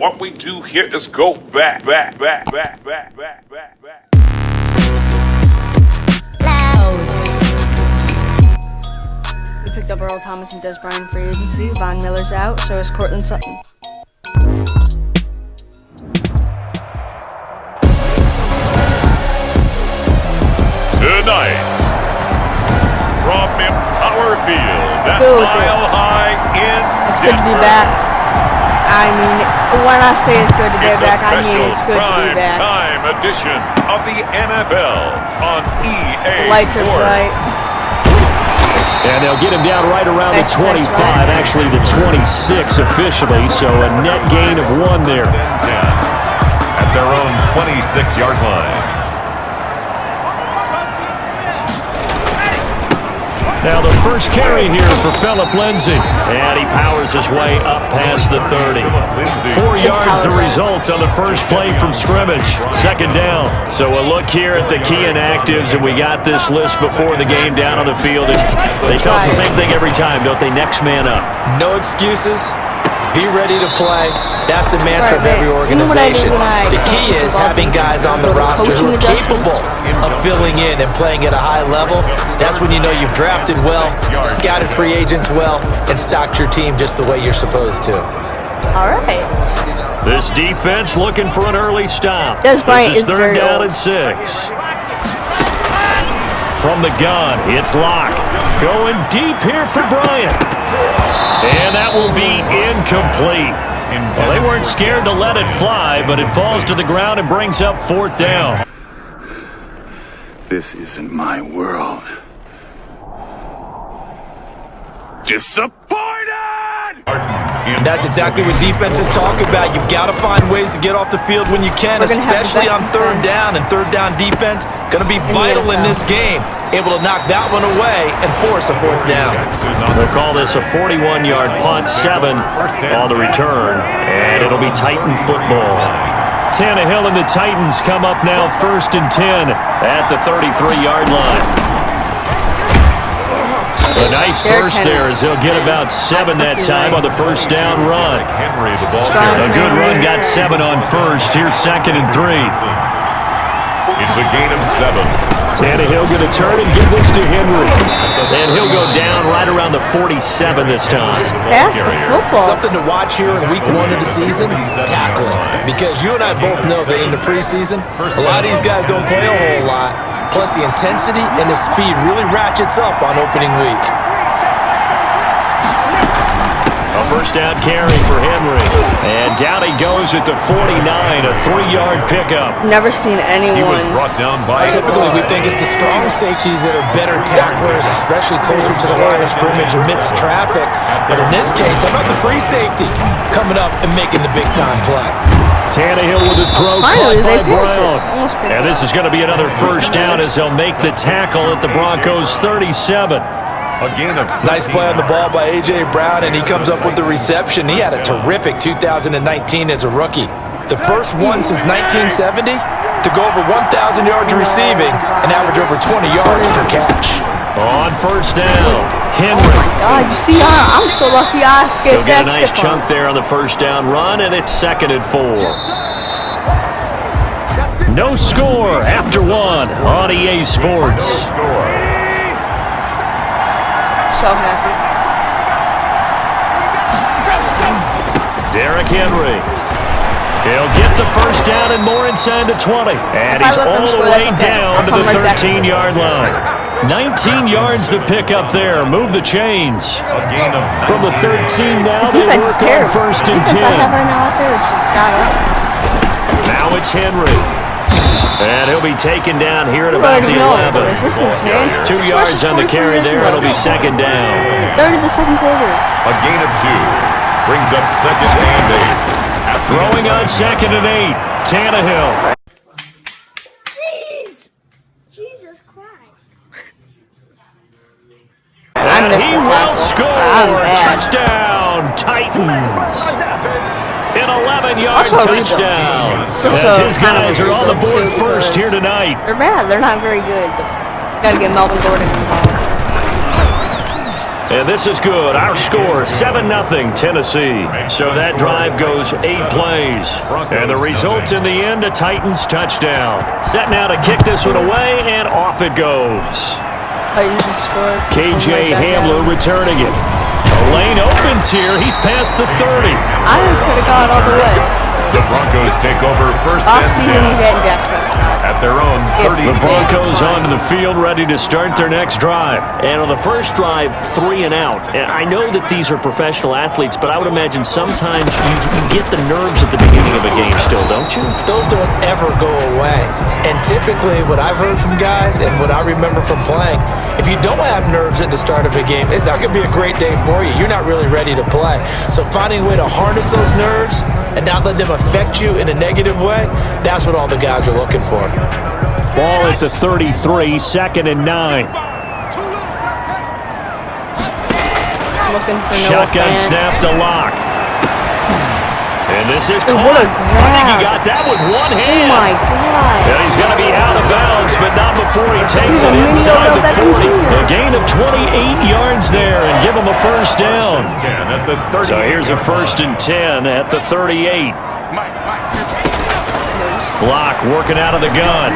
What we do here is go back. We picked up Earl Thomas and Des Bryant free agency. Von Miller's out, so is Cortland Sutton. Tonight, from Empower Field, that Mile High in It's Denver. good to be back. I mean, when I say it's good to be back, I mean it's good to be back. Time edition of the NFL on EA Lights are Sports. bright. And they'll get him down right around the 25, actually the 26 officially, so a net gain of 1 there. At their own 26-yard line. Now the first carry here for Phillip Lindsay. And he powers his way up past the 30. 4 yards the result on the first play from scrimmage. Second down. So a look here at the key inactives, and we got this list before the game down on the field. And they tell us the same thing every time, don't they? Next man up. No excuses. Be ready to play. That's the mantra of every organization. The key is having guys on the roster who are capable of filling in and playing at a high level. That's when you know you've drafted well, scouted free agents well, and stocked your team just the way you're supposed to. All right. This defense looking for an early stop. Des Bryant This is is third very down old. and 6. From the gun, it's Locke. Going deep here for Bryant. And that will be incomplete. Well, they weren't scared to let it fly, but it falls to the ground and brings up 4th down. This isn't my world. Disappointed! And that's exactly what defenses talk about. You've got to find ways to get off the field when you can, especially on third down. And third down defense going to be vital in this game. Able to knock that one away and force a 4th down. We'll call this a 41-yard punt, 7 on the return, and it'll be Titan football. Tannehill and the Titans come up now 1st and 10 at the 33-yard line. A nice burst there as they'll get about 7 that time on the first down run. A good run got 7 on first. Here's 2nd and 3. It's a gain of 7. Tannehill going to turn and give this to Henry. And he'll go down right around the 47 this time. Pass the football. Something to watch here in week 1 of the season, tackling. Because you and I both know that in the preseason, a lot of these guys don't play a whole lot. Plus the intensity and the speed really ratchets up on opening week. A first down carry for Henry. And down he goes at the 49, a 3-yard pickup. Never seen anyone. He was brought down by Typically, we think it's the strong safeties that are better tacklers, especially closer to the line of scrimmage amidst traffic. But in this case, how about the free safety coming up and making the big-time play? Tannehill with a throw Finally, caught by they forced it. Brown. Almost picked And this is going to be another first down as they'll make the tackle at the Broncos 37. Again, Nice play on the ball by A.J. Brown, and he comes up with the reception. He had a terrific 2019 as a rookie. The first one since 1970 to go over 1,000 yards receiving and average over 20 yards per catch. On first down, Henry. God, you see, I'm so lucky I He'll escaped get a that nice stiff chunk arm. there on the first down run, and it's 2nd and 4. No score after 1 on EA Sports. So happy. Derrick Henry. He'll get the first down and more inside the 20. And he's all the way down to the 13-yard line. 19 yards to pick up there. Move the chains. From the 13 now, The they defense is work on terrible. first The and defense 10. I have right now out there is just got up. Now it's Henry. And he'll be taken down here at You about already the know 11. the resistance, man. 2 6 yards rushes, on the 44 carry yards there. left. It'll be 2nd down. Third of the second quarter. a gain of 2. Brings up 2nd and 8. Throwing on 2nd and 8. Tannehill. Jesus Christ. And missed he the will tackle. score. I'm mad. Touchdown, Titans. An 11-yard Also a rebuild. touchdown. Also As his kind of a guys are on the rebuild, board too, first here because tonight. They're bad. They're not very good. Got to get Melvin Gordon involved. And this is good. Our score, 7-0 Tennessee. So that drive goes 8 plays. And the result in the end, a Titans touchdown. Set now to kick this one away, and off it goes. Titans just scored. KJ Hamler returning it. A lane opens here. He's past the 30. I could have gone all the way. The Broncos take over first and Off-season 10 getting Dak Prescott. at their own 30. The Broncos onto the field ready to start their next drive. And on the first drive, 3 and out. And I know that these are professional athletes, but I would imagine sometimes you get the nerves at the beginning of a game still, don't you? Those don't ever go away. And typically what I've heard from guys and what I remember from playing, if you don't have nerves at the start of a game, it's not going to be a great day for you. You're not really ready to play. So finding a way to harness those nerves and not let them affect you in a negative way, that's what all the guys are looking for. Ball at the 33, 2nd and 9. Looking for Shotgun Noah Fant. snap to Lock. And this is Ooh, caught. what a I think he grab. got that with one Oh hand. my God. And he's going to be out of bounds, but not before he takes it He's a mini inside Odell the Beckham 40. Jr. A gain of 28 yards there and give him a first down. 10 at the 30. So here's a 1st and 10 at the 38. Block working out of the gun.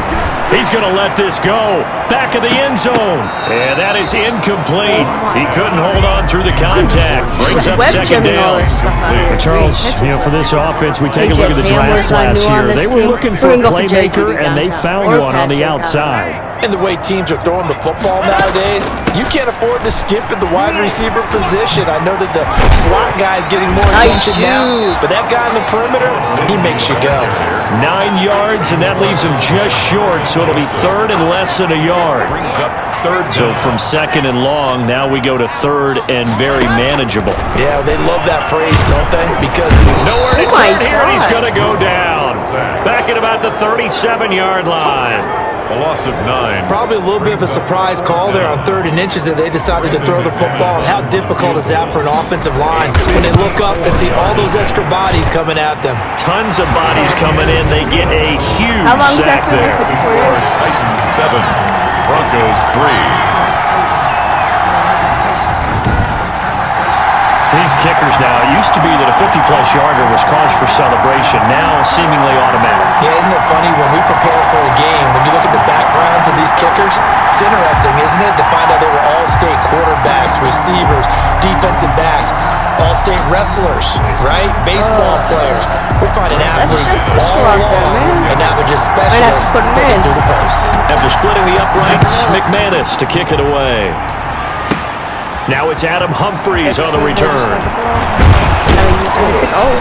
He's going to let this go. Back of the end zone. And that is incomplete. He couldn't hold on through the contact. Brings up Web 2nd jamming all down. this stuff out of here. Charles, for this offense, we take a look at the draft class here. They were looking for a playmaker, and they found one on the outside. And the way teams are throwing the football nowadays, you can't afford to skip at the wide receiver position. I know that the slot guy is getting more Nice attention now, but that guy in the perimeter, he makes you go. 9 yards, and that leaves him just short, so it'll be 3rd and less than a yard. Brings up 3rd So from 2nd and long, now we go to 3rd and very manageable. Yeah, they love that phrase, don't they? Because Nowhere to Oh my turn here, and he's God. going to go down. Back at about the 37-yard line. a loss of 9. probably a little bit of a surprise call there on 3rd and inches that they decided to throw the football. And how difficult is that for an offensive line when they look up and see all those extra bodies coming at them? Tons of bodies coming in. They get a huge How long was that sack for? there. Titans 7, Broncos 3. These kickers now, it used to be that a 50-plus yarder was cause for celebration, now seemingly automatic. Yeah, isn't it funny when we prepare for a game, when you look at the backgrounds of these kickers, it's interesting, isn't it, to find out they were all-state quarterbacks, receivers, defensive backs, all-state wrestlers, right? Baseball players. We're finding athletes check the all score out there, along, man. and now they're just Might have to specialists put 'em putting in. through the posts. After splitting the uprights, McManus to kick it away. Now it's Adam Humphries on the return. Oh,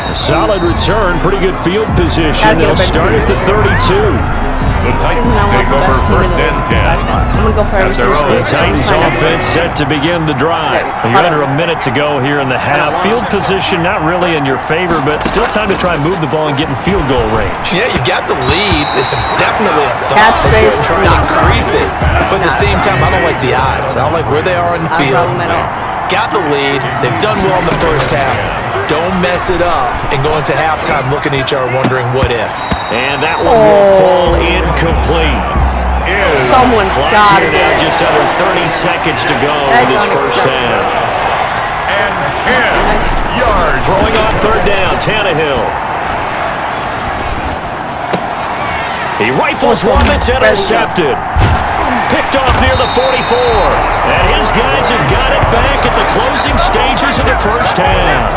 A solid return, pretty good field position. Gotta get They'll a better start team. at the 32. The this Titans isn't how take the over best team first in and the 10. I'm gonna go for every At their single own. The Titans offense set to begin the drive. You're under a minute to go here in the half. Field position not really in your favor, but still time to try and move the ball and get in field goal range. Yeah, you got the lead. It's definitely a Cap thought. Let's go and space, try and not increase it. But at the same time, I don't like the odds. I don't like where they are on the not a field. problem at all. Got the lead. They've done well in the first half. Don't mess it up and go into halftime looking at each other wondering what if. And that one will fall incomplete. Someone's Clock got here it. now, just under 30 seconds to go in That's this first unacceptable. half. And 10 yards. Throwing on 3rd down, Tannehill. He rifles one that's intercepted. Picked off near the 44. And his guys have got it back at the closing stages of the first half.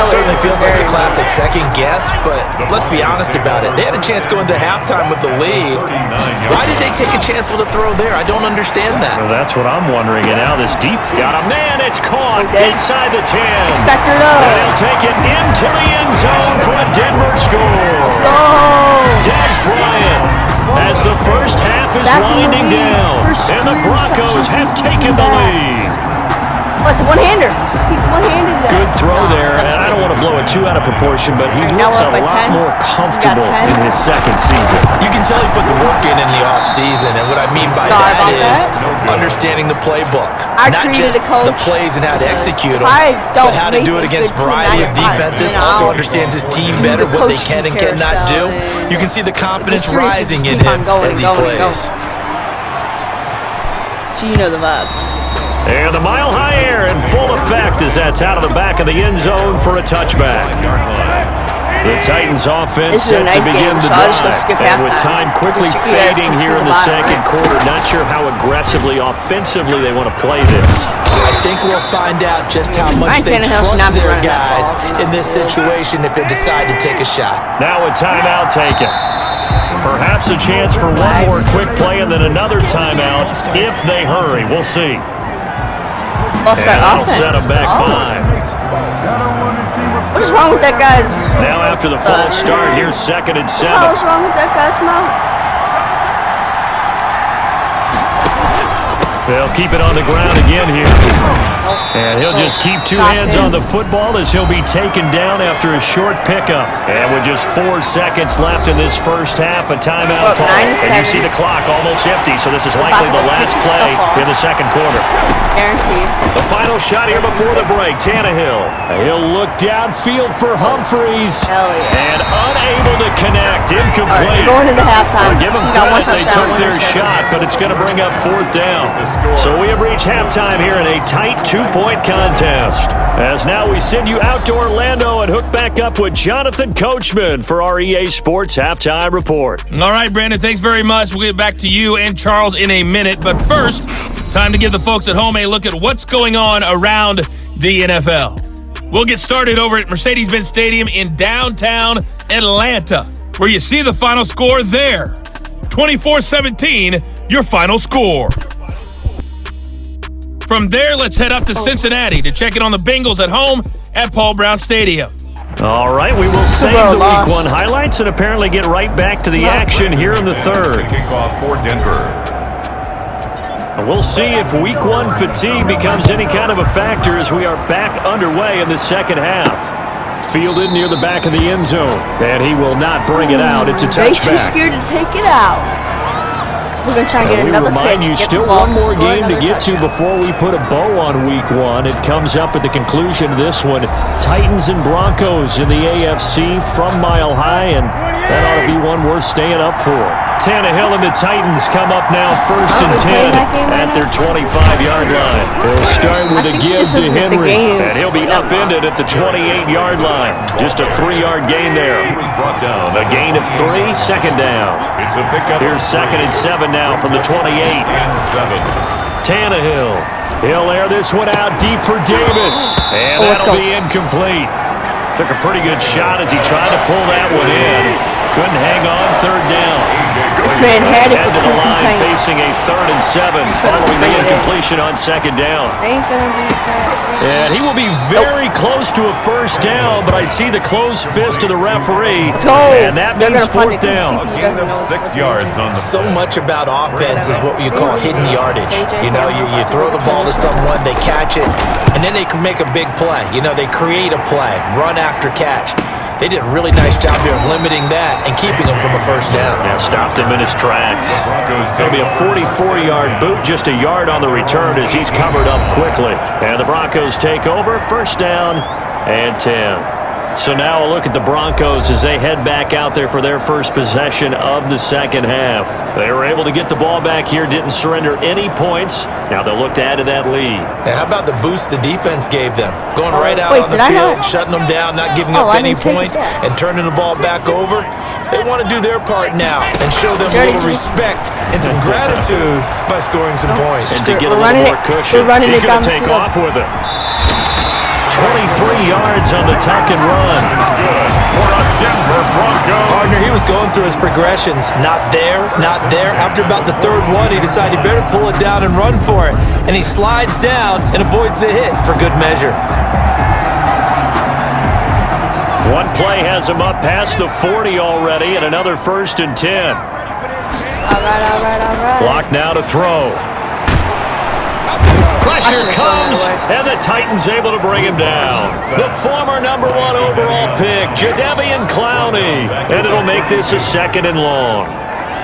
Certainly feels like the classic second guess, but let's be honest about it. They had a chance going to halftime with the lead. Why did they take a chance with a throw there? I don't understand that. Well, that's what I'm wondering. And now this deep got a man. It's caught Okay. inside the 10. Expect her to. And they'll take it into the end zone for a Denver score. Let's go. Des Bryant as the first half is Back in the winding lead. down. First And the three Broncos receptions have since taken he's the been lead. Oh, it's a one-hander. He one-handed that. Good throw there, and I don't want to blow it too out of proportion, but he Now looks we're a up by lot 10. more comfortable We got 10. in his second season. You can tell he put the work in the offseason, and what I mean by Sorry that about is that. understanding the playbook. I Not treated just a coach the plays and how to execute them, I don't but how to make do it a against good team, variety now of you're fired. defenses. You know, Also I'll understands his team do better, the what they coaching can and cannot do. carousel You can see the confidence The series will rising just in keep him on going as he and going and plays. So you know the vibes. And the mile-high air in full effect as that's out of the back of the end zone for a touchback. The Titans offense set to begin the drive, and with time quickly fading here in the second quarter, not sure how aggressively, offensively they want to play this. I think we'll find out just how much they trust their guys in this situation if they decide to take a shot. Now a timeout taken. Perhaps a chance for one more quick play and then another timeout if they hurry. We'll see. And that'll set them back 5. What is wrong with that guy's? Now after the false start, here's 2nd and 7. What's wrong with that guy's mouth? They'll keep it on the ground again here. And he'll just keep two hands on the football as he'll be taken down after a short pickup. And with just 4 seconds left in this first half, a timeout call. And you see the clock almost empty, so this is likely the last play in the second quarter. Guaranteed. The final shot here before the break, Tannehill. He'll look downfield for Humphreys. Hell yeah. And unable to connect, incomplete. Right, going into halftime. Give them credit, they took their shot, but it's going to bring up 4th down. So we have reached halftime here in a tight 2-point contest. As now we send you out to Orlando and hook back up with Jonathan Coachman for our EA Sports Halftime Report. All right, Brandon, thanks very much. We'll get back to you and Charles in a minute. But first, time to give the folks at home a look at what's going on around the NFL. We'll get started over at Mercedes-Benz Stadium in downtown Atlanta, where you see the final score there. 24-17, your final score. From there, let's head up to Cincinnati to check in on the Bengals at home at Paul Brown Stadium. All right, we will save the Week 1 highlights and apparently get right back to the action here in the third. Kickoff for Denver. And we'll see if Week 1 fatigue becomes any kind of a factor as we are back underway in the second half. Fielded near the back of the end zone, and he will not bring it out. It's a touchback. Way too scared to take it out. We're going to try and get another pick. We remind you, still one more game to get to before we put a bow on Week 1. It comes up at the conclusion of this one. Titans and Broncos in the AFC from Mile High, and that ought to be one worth staying up for. Tannehill and the Titans come up now 1st and 10 at their 25-yard line. They'll start with a give to Henry, and he'll be upended at the 28-yard line. Just a 3-yard gain there. A gain of 3, 2nd down. Here's 2nd and 7 now from the 28. Tannehill. He'll air this one out deep for Davis. And that'll be incomplete. Took a pretty good shot as he tried to pull that one in. Couldn't hang on, 3rd down. This man had it Head to the line facing a 3rd and 7 following the incompletion on 2nd down. And he will be very close to a 1st down, but I see the closed fist of the referee. And that means 4th down. 6 yards on the So much about offense is what you call hidden yardage. You know, you throw the ball to someone, they catch it, and then they can make a big play. You know, they create a play, run after catch. They did a really nice job here of limiting that and keeping him from a 1st down. Yeah, stopped him in his tracks. It'll be a 44-yard boot, just a yard on the return as he's covered up quickly. And the Broncos take over, 1st down and 10. So now a look at the Broncos as they head back out there for their first possession of the second half. They were able to get the ball back here, didn't surrender any points. Now they'll look to add to that lead. And how about the boost the defense gave them? Going right out on the field, shutting them down, not giving up any points, and turning the ball back over. They want to do their part now and show them a little respect and some gratitude by scoring some points. And to get a little more cushion, he's going to take off with it. 23 yards on the tuck and run. Partner, he was going through his progressions. Not there, not there. After about the 3rd one, he decided he better pull it down and run for it. And he slides down and avoids the hit for good measure. One play has him up past the 40 already, and another 1st and 10. All right. Block now to throw. Pressure comes, and the Titans able to bring him down. The former number 1 overall pick, Jadeveon Clowney. And it'll make this a 2nd and long.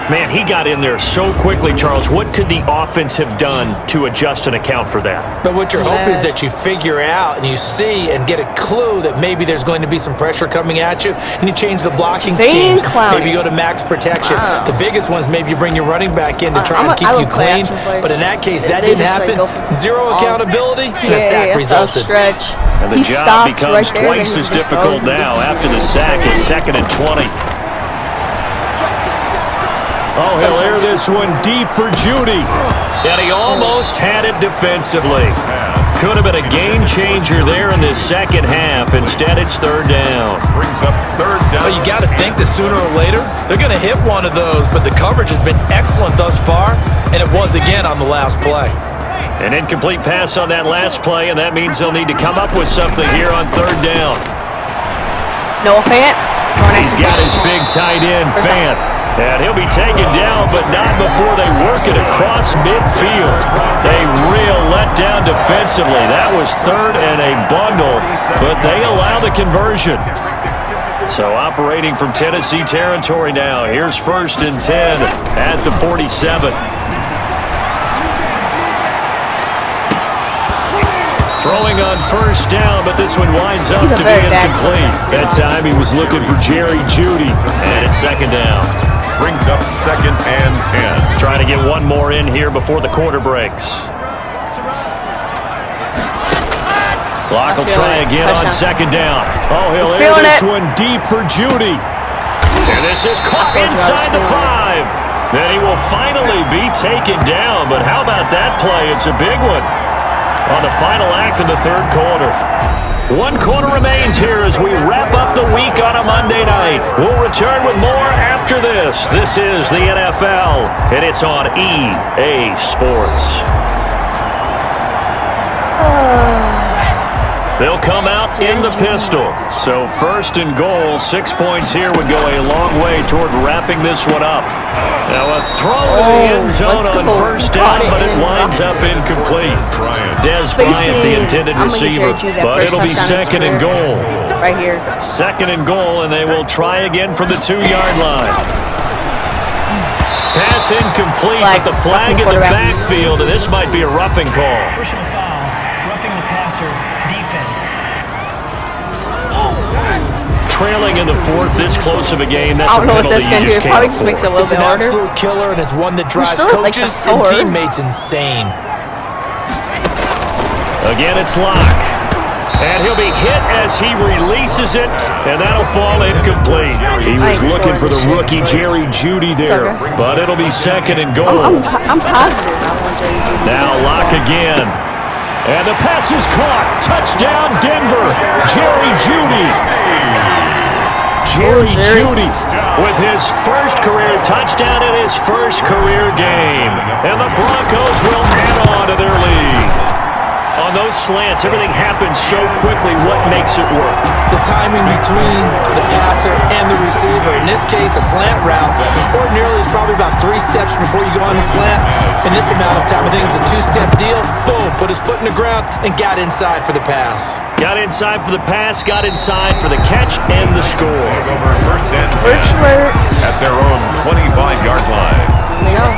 Man, he got in there so quickly, Charles. What could the offense have done to adjust and account for that? But what you're hoping is that you figure out and you see and get a clue that maybe there's going to be some pressure coming at you, and you change the blocking schemes. Maybe you go to max protection. The biggest one is maybe you bring your running back in to try and keep you clean. But in that case, that didn't happen. Zero accountability, and a sack resulted. And the job becomes twice as difficult now after the sack. It's 2nd and 20. Oh, he'll air this one deep for Judy. And he almost had it defensively. Could have been a game changer there in this second half. Instead, it's 3rd down. Brings up 3rd down. Well, you got to think that sooner or later, they're going to hit one of those. But the coverage has been excellent thus far, and it was again on the last play. An incomplete pass on that last play, and that means they'll need to come up with something here on 3rd down. Noah Fant. He's got his big tight end, Fant. And he'll be taken down, but not before they work it across midfield. A real letdown defensively. That was 3rd and a bundle, but they allow the conversion. So operating from Tennessee territory now. Here's 1st and 10 at the 47. Throwing on 1st down, but this one winds up to be incomplete. That time he was looking for Jerry Jeudy, and it's 2nd down. Brings up 2nd and 10. Trying to get one more in here before the quarter breaks. Clock will try again on 2nd down. Oh, he'll air this one deep for Jeudy. And this is caught inside the 5. Then he will finally be taken down, but how about that play? It's a big one on the final act of the 3rd quarter. 1 quarter remains here as we wrap up the week on a Monday night. We'll return with more after this. This is the NFL, and it's on EA Sports. They'll come out in the pistol. So 1st and goal, 6 points here would go a long way toward wrapping this one up. Now a throw to the end zone on 1st down, but it winds up incomplete. Des Bryant, the intended receiver, but it'll be 2nd and goal. Right here. 2nd and goal, and they will try again from the 2-yard line. Pass incomplete, but the flag in the backfield, and this might be a roughing call. Personal foul, roughing the passer, defense. Trailing in the 4th, this close of a game, that's I don't a know what penalty this you just can do. It probably can't just makes it a afford. little bit harder. It's an absolute killer, and it's one that drives coaches and teammates insane. Again, it's Locke. And he'll be hit as he releases it, and that'll fall incomplete. He was looking for the rookie Jerry Jeudy there, but it'll be 2nd and goal. I'm positive I want Jerry Jeudy. Now Locke again. And the pass is caught. Touchdown, Denver. Jerry Jeudy. Jerry Jeudy with his first career touchdown in his first career game. And the Broncos will add on to their lead. On those slants, everything happens so quickly. What makes it work? The timing between the passer and the receiver. In this case, a slant route. Ordinarily, it's probably about 3 steps before you go on the slant. In this amount of time, I think it's a 2-step deal. Boom, put his foot in the ground and got inside for the pass. Got inside for the pass, got inside for the catch and the score. Over 1st and 10 at their own 25-yard line.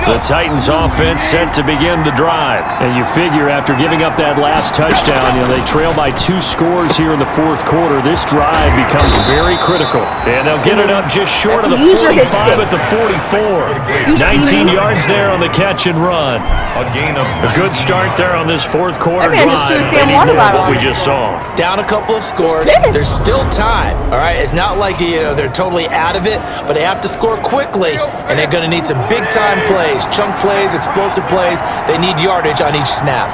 The Titans offense set to begin the drive. And you figure after giving up that last touchdown, they trail by 2 scores here in the 4th quarter. This drive becomes very critical. And they'll get it up just short of the 45 at the 44. 19 yards there on the catch and run. A good start there on this 4th quarter drive. They need more of what we just saw. Down a couple of scores. There's still time. All right, it's not like they're totally out of it, but they have to score quickly, and they're going to need some big-time plays, chunk plays, explosive plays. They need yardage on each snap.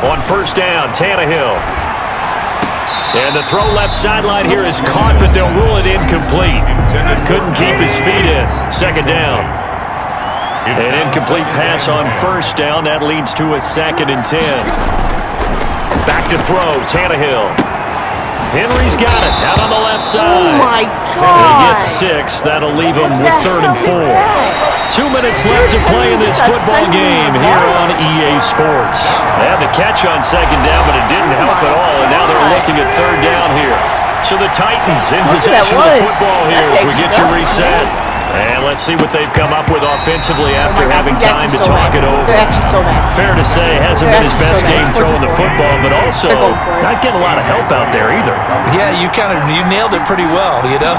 On 1st down, Tannehill. And the throw left sideline here is caught, but they'll rule it incomplete. Couldn't keep his feet in. 2nd down. An incomplete pass on 1st down. That leads to a 2nd and 10. Back to throw, Tannehill. Henry's got it, out on the left side. Oh, my God. And he gets 6. That'll leave him with 3rd and 4. 2 minutes left to play in this football game here on EA Sports. They had the catch on 2nd down, but it didn't help at all, and now they're looking at 3rd down here. So the Titans in possession of the football here as we get you reset. And let's see what they've come up with offensively after having He's time to actually so talk bad. it over. They're actually so bad. Fair to say, hasn't They're been his best actually so bad. game He's throwing the working for it. football, but also They're going for it. not getting a lot of help out there either. Yeah, you nailed it pretty well, you know.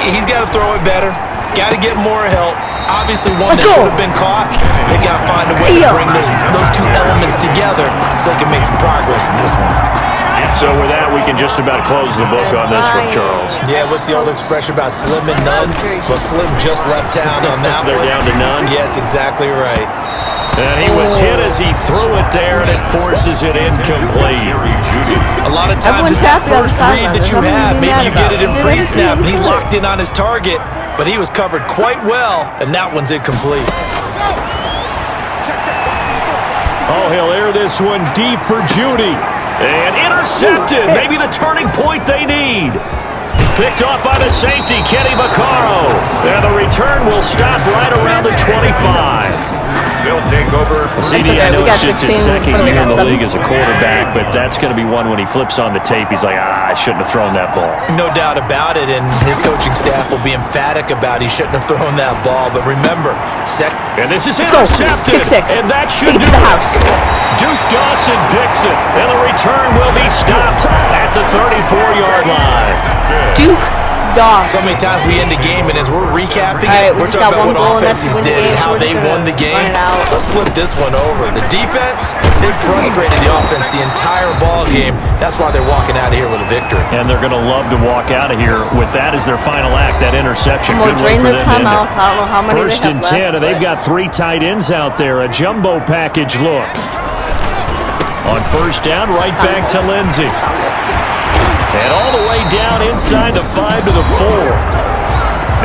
He's got to throw it better. Got to get more help. Obviously, one Let's that go. should have been caught. They got to find a way to bring those two elements together so they can make some progress in this one. So with that, we can just about close the book on this one, Charles. Yeah, what's the old expression about slim and none? Well, Slim just left town on that They're one. down to none? Yes, exactly right. And he was hit as he threw it there, and it forces it incomplete. A lot of times it's that first read that you have. Maybe you get it in pre-snap, and he locked in on his target, but he was covered quite well, and that one's incomplete. Oh, he'll air this one deep for Judy. And intercepted. Maybe the turning point they need. Picked off by the safety, Kenny Vaccaro. And the return will stop right around the 25. They'll take over. CD, I know We got it's just his 16, second but we year in got the 7. league as a quarterback, but that's going to be one when he flips on the tape. He's like, I shouldn't have thrown that ball. No doubt about it, and his coaching staff will be emphatic about he shouldn't have thrown that ball. But remember, And this is Let's go. intercepted. Pick six. And that should Take it do to the it. house. Duke Dawson picks it, and the return will be stopped at the 34-yard line. Duke Dawson. so many times we end the game, and as we're recapping All right, it, we we're just talking got about one goal, what and that's offenses to win the did game, and so how we're they just won the gonna game. run it out. Let's flip this one over. The defense, they frustrated the offense the entire ball game. That's why they're walking out of here with a victory. And they're going to love to walk out of here with that as their final act, that interception. I'm going Good to way drain for their them to end timeouts. it. I don't know how many First they and have 10, left. and they've got 3 tight ends out there. A jumbo package look. On first down, right back to Lindsey. And all the way down inside the 5 to the 4.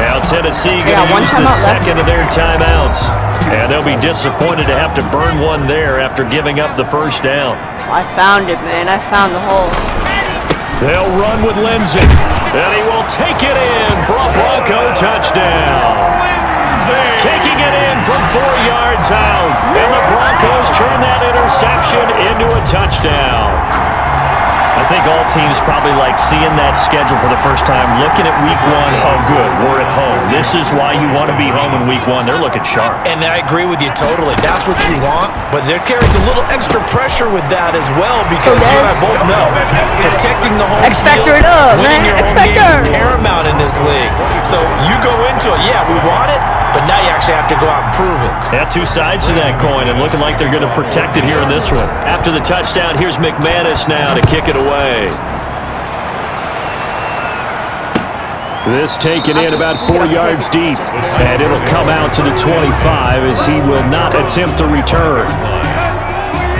Now Tennessee going to use the second of their timeouts. And they'll be disappointed to have to burn one there after giving up the first down. I found it, man. I found the hole. They'll run with Lindsey. And he will take it in for a Bronco touchdown. Taking it in from 4 yards out. And the Broncos turn that interception into a touchdown. I think all teams probably like seeing that schedule for the first time, looking at week 1, oh good, we're at home. This is why you want to be home in week 1. They're looking sharp. And I agree with you totally. That's what you want, but there carries a little extra pressure with that as well because you and I both know protecting the home X Factor field, it up, winning man. your X home games Factor. is paramount in this league. So you go into it, yeah, we want it, but now you actually have to go out and prove it. Yeah, 2 sides to that coin, and looking like they're going to protect it here in this one. After the touchdown, here's McManus now to kick it away. This taken in about 4 yards deep, and it'll come out to the 25 as he will not attempt to return.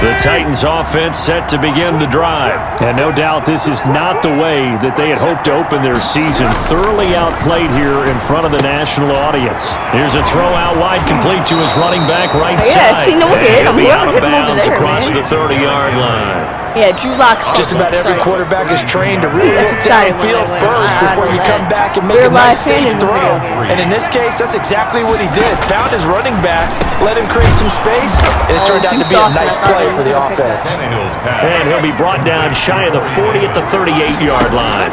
The Titans offense set to begin the drive. And no doubt this is not the way that they had hoped to open their season. Thoroughly outplayed here in front of the national audience. Here's a throw out wide complete to his running back right side. Yeah, see, no good. And he'll be out of Whoever hit him over bounds there, across man. the 30-yard line. Yeah, Drew Lock's Just about every quarterback is trained to really That's look exciting when downfield they win. first I before know you that. come back and make Real a nice, life and safe in the throw. video game. And in this case, that's exactly what he did. Found his running back, let him create some space, and it turned out to be a nice play for the offense. And he'll be brought down shy of the 40 at the 38-yard line.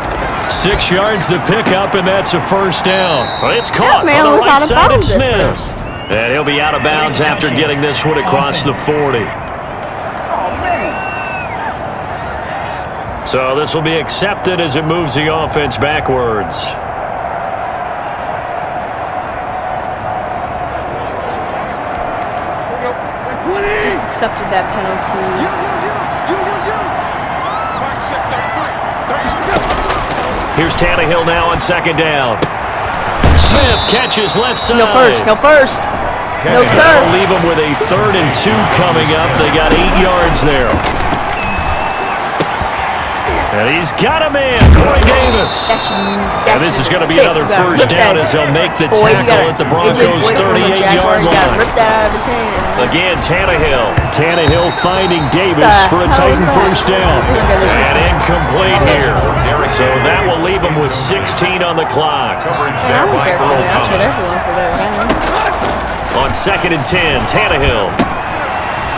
6 yards the pickup, and that's a first down. But it's caught man on the was right out of side of bounds at Smith. first. And he'll be out of bounds after getting this one across the 40. So this will be accepted as it moves the offense backwards. Just accepted that penalty. Here's Tannehill now on second down. Smith catches left side. No first. No first. No, sir. That'll leave them with a 3rd and 2 coming up. They got 8 yards there. And he's got a man, Corey Davis. And this is going to be another first down as they'll make the tackle at the Broncos' 38-yard line. Rip that out of his hand. Again, Tannehill. Tannehill finding Davis for a Titan first down. And incomplete here. So that will leave them with 16 on the clock. Man, I don't care for that. That's what everyone for that, man. On 2nd and 10, Tannehill.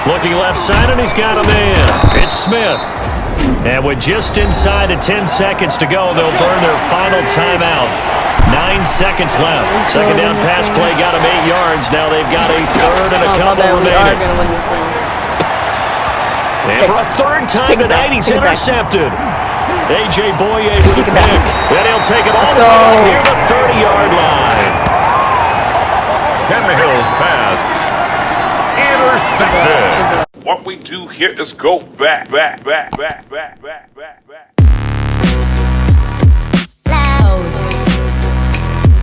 Looking left side, and he's got a man. It's Smith. And with just inside of 10 seconds to go, they'll burn their final timeout. 9 seconds left. Second down pass play got him 8 yards. Now they've got a third and a couple We are remaining. going to win this game. And for a third time tonight, he's intercepted. A.J. Boye with a pick. Then he'll take it all the way near the 30-yard line. Tannehill's pass. Intercepted. What we do here is go back.